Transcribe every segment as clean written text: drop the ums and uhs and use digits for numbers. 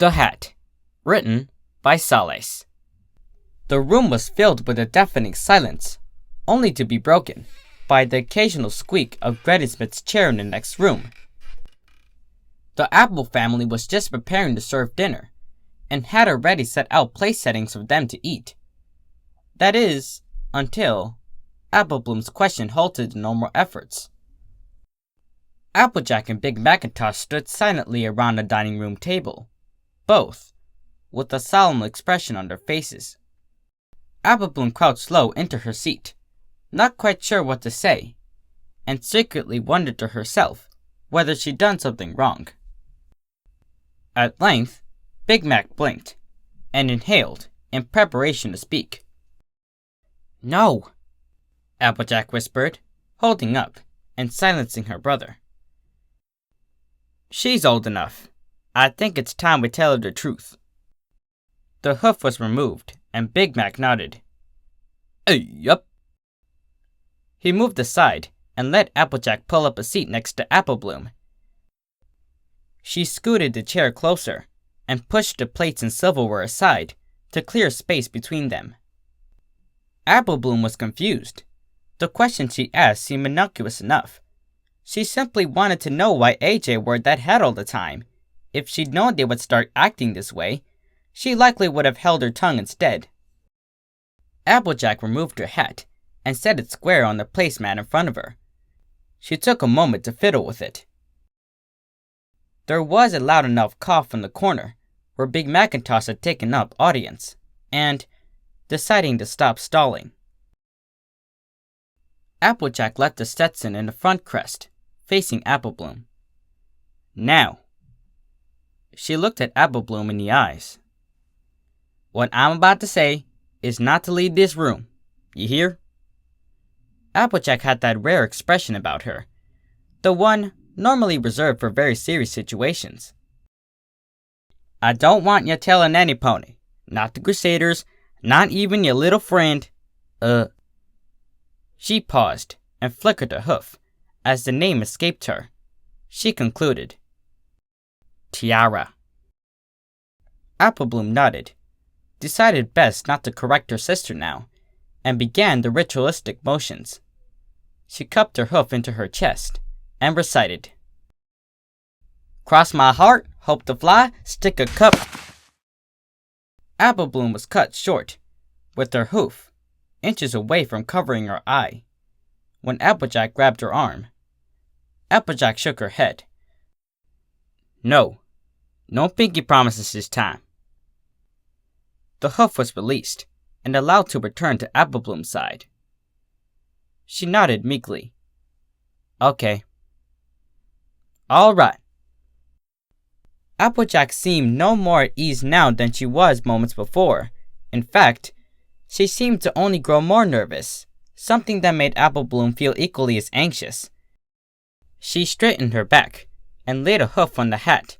The Hat, written by Sollace. The room was filled with a deafening silence, only to be broken by the occasional squeak of Granny Smith's chair in the next room. The Apple family was just preparing to serve dinner, and had already set out place settings for them to eat. That is, until Applebloom's question halted the normal efforts. Applejack and Big Macintosh stood silently around the dining room table, both with a solemn expression on their faces. Applebloom crouched low into her seat, not quite sure what to say, and secretly wondered to herself whether she'd done something wrong. At length, Big Mac blinked and inhaled in preparation to speak. "No," Applejack whispered, holding up and silencing her brother. "She's old enough. I think it's time we tell her the truth." The hoof was removed, and Big Mac nodded. "Yup." He moved aside and let Applejack pull up a seat next to Applebloom. She scooted the chair closer and pushed the plates and silverware aside to clear space between them. Applebloom was confused. The question she asked seemed innocuous enough. She simply wanted to know why AJ wore that hat all the time. If she'd known they would start acting this way, she likely would have held her tongue instead. Applejack removed her hat and set it square on the placemat in front of her. She took a moment to fiddle with it. There was a loud enough cough in the corner where Big Macintosh had taken up audience, and, deciding to stop stalling, Applejack left the Stetson in the front crest, facing Applebloom. "Now." She looked at Applebloom in the eyes. "What I'm about to say is not to leave this room. You hear?" Applejack had that rare expression about her, the one normally reserved for very serious situations. "I don't want you telling any pony, not the Crusaders, not even your little friend, She paused and flickered a hoof as the name escaped her. She concluded, "Tiara." Applebloom nodded, decided best not to correct her sister now, and began the ritualistic motions. She cupped her hoof into her chest and recited, "Cross my heart, hope to fly, stick a cup." Applebloom was cut short, with her hoof inches away from covering her eye, when Applejack grabbed her arm. Applejack shook her head. No pinky promises this time." The hoof was released and allowed to return to Applebloom's side. She nodded meekly. "Okay." "All right." Applejack seemed no more at ease now than she was moments before. In fact, she seemed to only grow more nervous, something that made Applebloom feel equally as anxious. She straightened her back and laid a hoof on the hat,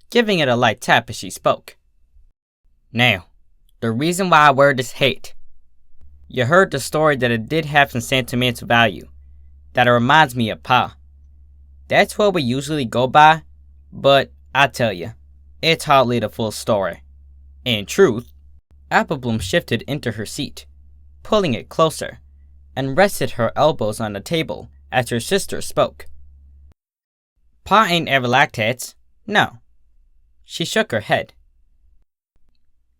giving it a light tap as she spoke. "Now, the reason why I wear this hat. You heard the story that it did have some sentimental value, that it reminds me of Pa. That's what we usually go by, but I tell you, it's hardly the full story. In truth," Applebloom shifted into her seat, pulling it closer, and rested her elbows on the table as her sister spoke. "Pa ain't ever liked hats, no." She shook her head.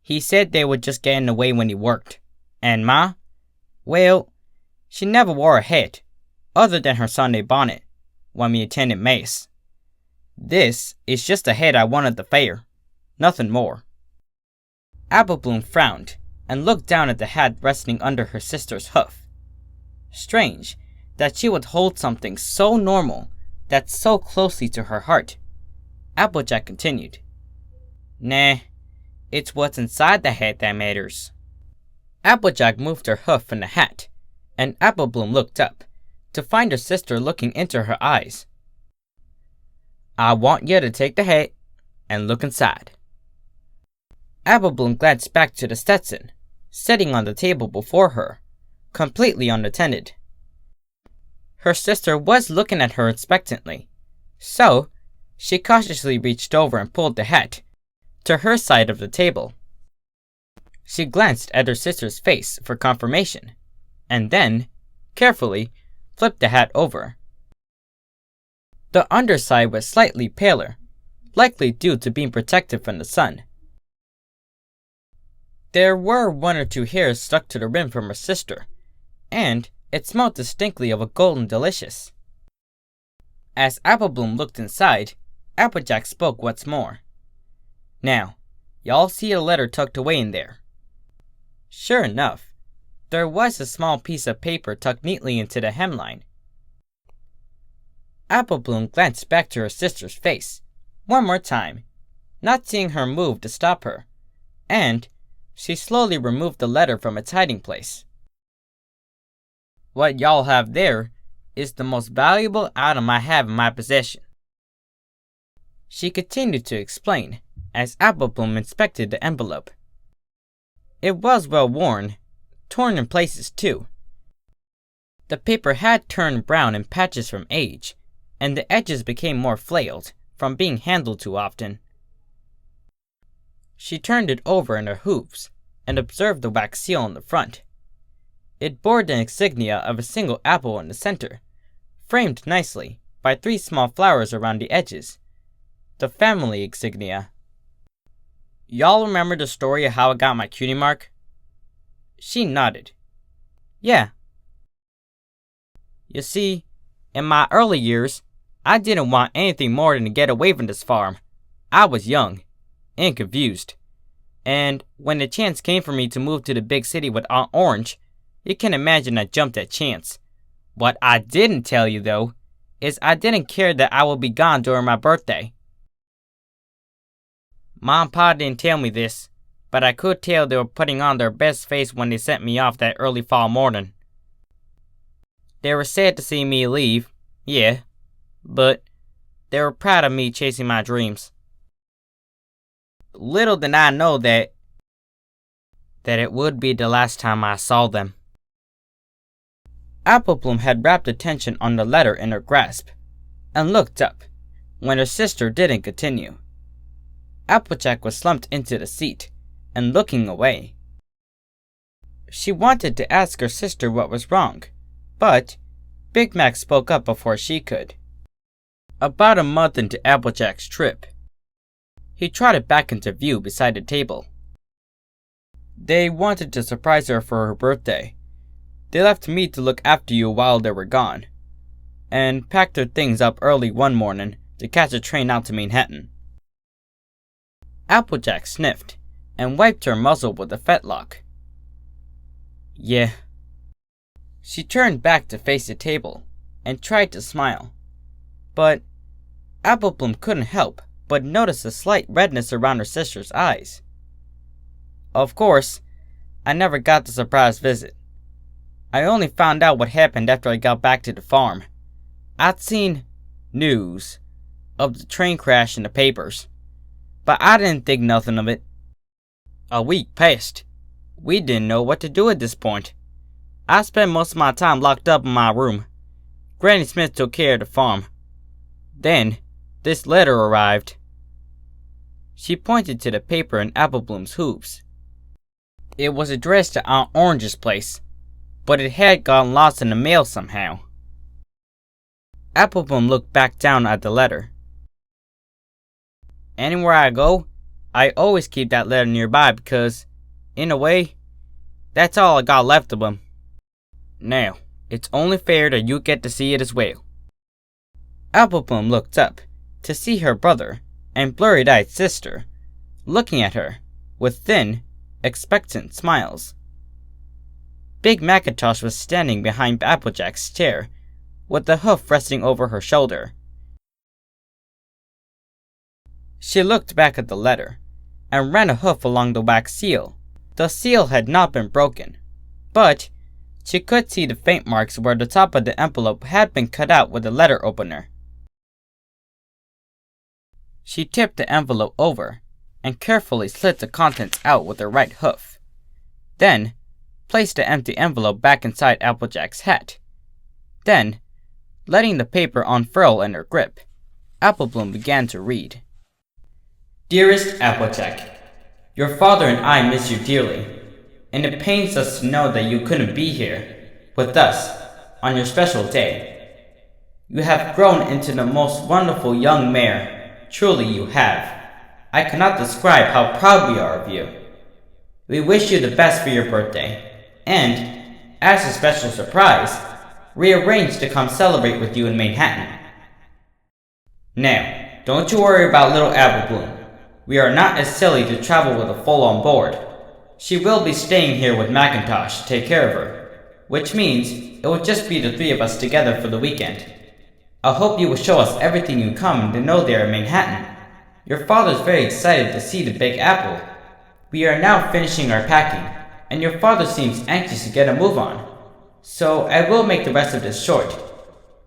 "He said they would just get in the way when he worked. And Ma, well, she never wore a hat, other than her Sunday bonnet, when we attended Mass. This is just a hat I won at the fair, nothing more." Applebloom frowned and looked down at the hat resting under her sister's hoof. Strange that she would hold something so normal that's so closely to her heart. Applejack continued, "Nah, it's what's inside the hat that matters." Applejack moved her hoof from the hat, and Applebloom looked up to find her sister looking into her eyes. "I want you to take the hat and look inside." Applebloom glanced back to the Stetson, sitting on the table before her, completely unattended. Her sister was looking at her expectantly, so she cautiously reached over and pulled the hat, to her side of the table. She glanced at her sister's face for confirmation, and then, carefully, flipped the hat over. The underside was slightly paler, likely due to being protected from the sun. There were 1 or 2 hairs stuck to the rim from her sister, and it smelled distinctly of a golden delicious. As Applebloom looked inside, Applejack spoke once more. "Now, y'all see a letter tucked away in there?" Sure enough, there was a small piece of paper tucked neatly into the hemline. Applebloom glanced back to her sister's face, one more time, not seeing her move to stop her, and she slowly removed the letter from its hiding place. "What y'all have there is the most valuable item I have in my possession," she continued to explain as Applebloom inspected the envelope. It was well worn, torn in places too. The paper had turned brown in patches from age, and the edges became more flailed from being handled too often. She turned it over in her hooves and observed the wax seal on the front. It bore the insignia of a single apple in the center, framed nicely by 3 small flowers around the edges. The family insignia. "Y'all remember the story of how I got my cutie mark?" She nodded. "Yeah." "You see, in my early years, I didn't want anything more than to get away from this farm. I was young and confused. And when the chance came for me to move to the big city with Aunt Orange, you can imagine I jumped at chance. What I didn't tell you, though, is I didn't care that I would be gone during my birthday. Mom and Pa didn't tell me this, but I could tell they were putting on their best face when they sent me off that early fall morning. They were sad to see me leave, yeah, but they were proud of me chasing my dreams. Little did I know that it would be the last time I saw them." Applebloom had rapt attention on the letter in her grasp, and looked up, when her sister didn't continue. Applejack was slumped into the seat, and looking away. She wanted to ask her sister what was wrong, but Big Mac spoke up before she could. About a month into Applejack's trip, he trotted back into view beside the table. "They wanted to surprise her for her birthday. They left me to look after you while they were gone, and packed their things up early one morning to catch a train out to Manhattan." Applejack sniffed and wiped her muzzle with a fetlock. "Yeah." She turned back to face the table and tried to smile, but Applebloom couldn't help but notice a slight redness around her sister's eyes. "Of course, I never got the surprise visit. I only found out what happened after I got back to the farm. I'd seen news of the train crash in the papers, but I didn't think nothing of it. A week passed. We didn't know what to do at this point. I spent most of my time locked up in my room. Granny Smith took care of the farm. Then, this letter arrived." She pointed to the paper in Applebloom's hooves. "It was addressed to Aunt Orange's place, but it had gotten lost in the mail somehow." Applebloom looked back down at the letter. "Anywhere I go, I always keep that letter nearby because, in a way, that's all I got left of them. Now, it's only fair that you get to see it as well." Applebloom looked up to see her brother and blurry-eyed sister looking at her with thin, expectant smiles. Big Macintosh was standing behind Applejack's chair, with the hoof resting over her shoulder. She looked back at the letter, and ran a hoof along the wax seal. The seal had not been broken, but she could see the faint marks where the top of the envelope had been cut out with a letter opener. She tipped the envelope over, and carefully slid the contents out with her right hoof. Then, placed the empty envelope back inside Applejack's hat. Then, letting the paper unfurl in her grip, Applebloom began to read. Dearest Applejack, your father and I miss you dearly, and it pains us to know that you couldn't be here with us on your special day. You have grown into the most wonderful young mare, truly you have. I cannot describe how proud we are of you. We wish you the best for your birthday, and, as a special surprise, rearranged to come celebrate with you in Manhattan. Now, don't you worry about little Applebloom. We are not as silly to travel with a foal on board. She will be staying here with Macintosh to take care of her, which means it will just be the three of us together for the weekend. I hope you will show us everything you come to know there in Manhattan. Your father's very excited to see the Big Apple. We are now finishing our packing, and your father seems anxious to get a move on. So I will make the rest of this short.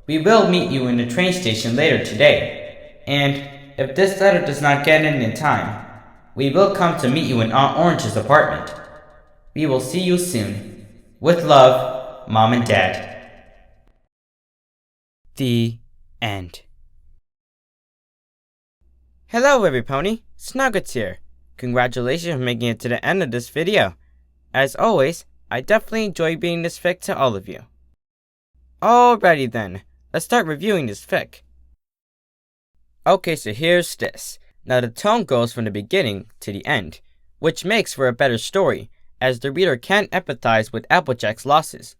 We will meet you in the train station later today, and if this letter does not get in time, we will come to meet you in Aunt Orange's apartment. We will see you soon. With love, Mom and Dad. The end. Hello, everypony. Snogwritts here. Congratulations on making it to the end of this video. As always, I definitely enjoy being this fic to all of you. Alrighty then, let's start reviewing this fic. Okay, so here's this. Now the tone goes from the beginning to the end, which makes for a better story, as the reader can empathize with Applejack's losses.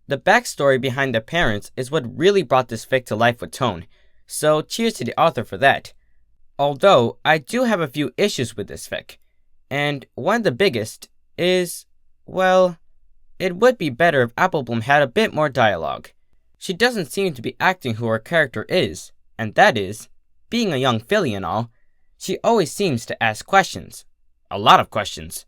The backstory behind the parents is what really brought this fic to life with tone, so cheers to the author for that. Although, I do have a few issues with this fic, and one of the biggest is, well, it would be better if Applebloom had a bit more dialogue. She doesn't seem to be acting who her character is, and that is, being a young filly and all, she always seems to ask questions. A lot of questions.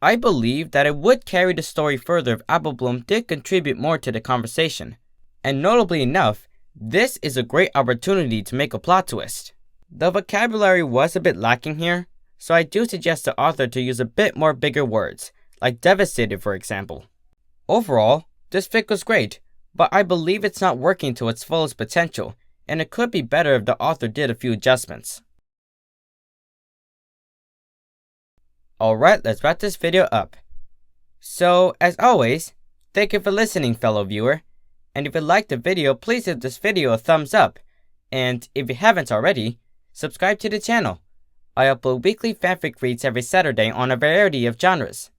I believe that it would carry the story further if Applebloom did contribute more to the conversation. And notably enough, this is a great opportunity to make a plot twist. The vocabulary was a bit lacking here, so I do suggest the author to use a bit more bigger words, like devastated for example. Overall, this fic was great, but I believe it's not working to its fullest potential, and it could be better if the author did a few adjustments. Alright, let's wrap this video up. So, as always, thank you for listening, fellow viewer, and if you liked the video, please give this video a thumbs up, and if you haven't already, subscribe to the channel. I upload weekly fanfic reads every Saturday on a variety of genres.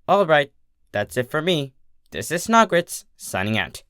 Alright, that's it for me. This is Snogwritts, signing out.